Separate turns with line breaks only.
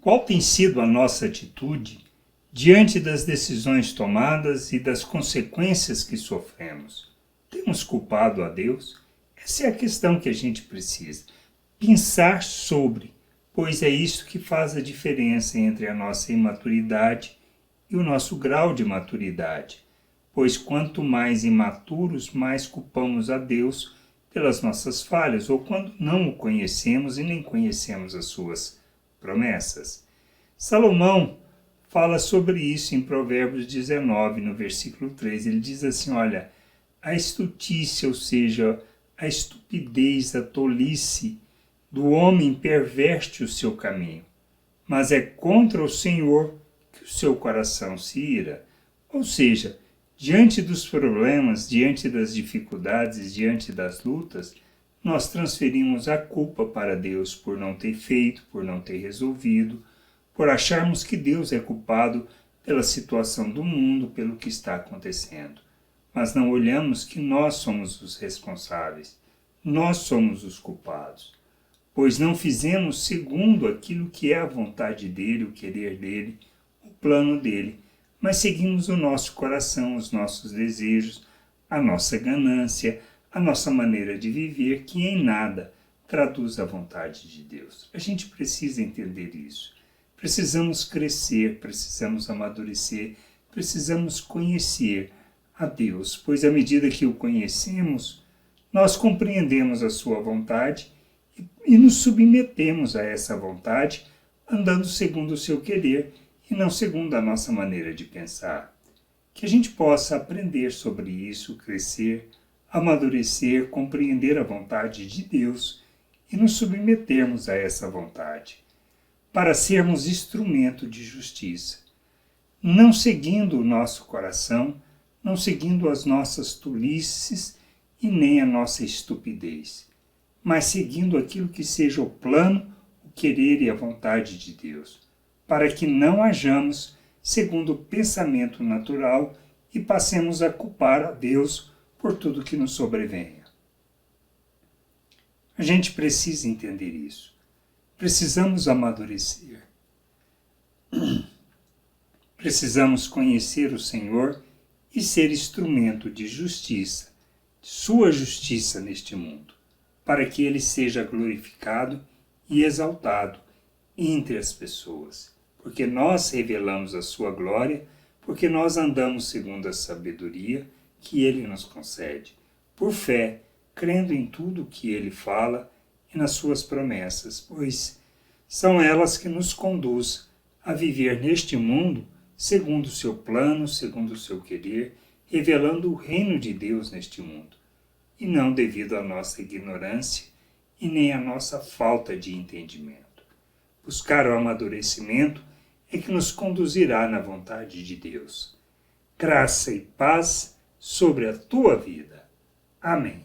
Qual tem sido a nossa atitude diante das decisões tomadas e das consequências que sofremos? Temos culpado a Deus? Essa é a questão que a gente precisa pensar sobre, pois é isso que faz a diferença entre a nossa imaturidade e o nosso grau de maturidade. Pois quanto mais imaturos, mais culpamos a Deus pelas nossas falhas, ou quando não o conhecemos e nem conhecemos as suas promessas. Salomão fala sobre isso em Provérbios 19, no versículo 3. Ele diz assim, olha, a estultícia, ou seja, a estupidez, a tolice do homem perverte o seu caminho, mas é contra o Senhor que o seu coração se ira. Ou seja, diante dos problemas, diante das dificuldades, diante das lutas, nós transferimos a culpa para Deus por não ter feito, por não ter resolvido, por acharmos que Deus é culpado pela situação do mundo, pelo que está acontecendo. Mas não olhamos que nós somos os responsáveis, nós somos os culpados, pois não fizemos segundo aquilo que é a vontade dele, o querer dele, o plano dele, mas seguimos o nosso coração, os nossos desejos, a nossa ganância, a nossa maneira de viver, que em nada traduz a vontade de Deus. A gente precisa entender isso. Precisamos crescer, precisamos amadurecer, precisamos conhecer a Deus, pois à medida que o conhecemos, nós compreendemos a sua vontade e nos submetemos a essa vontade, andando segundo o seu querer e não segundo a nossa maneira de pensar. Que a gente possa aprender sobre isso, crescer, amadurecer, compreender a vontade de Deus e nos submetermos a essa vontade, para sermos instrumento de justiça, não seguindo o nosso coração, não seguindo as nossas tolices e nem a nossa estupidez, mas seguindo aquilo que seja o plano, o querer e a vontade de Deus, para que não hajamos segundo o pensamento natural e passemos a culpar a Deus por tudo que nos sobrevenha. A gente precisa entender isso. Precisamos amadurecer. Precisamos conhecer o Senhor e ser instrumento de justiça, de sua justiça neste mundo, para que ele seja glorificado e exaltado entre as pessoas, porque nós revelamos a sua glória, porque nós andamos segundo a sabedoria que ele nos concede, por fé, crendo em tudo o que ele fala e nas suas promessas, pois são elas que nos conduzem a viver neste mundo segundo o seu plano, segundo o seu querer, revelando o reino de Deus neste mundo, e não devido à nossa ignorância e nem à nossa falta de entendimento. Buscar o amadurecimento é que nos conduzirá na vontade de Deus. Graça e paz sobre a tua vida. Amém.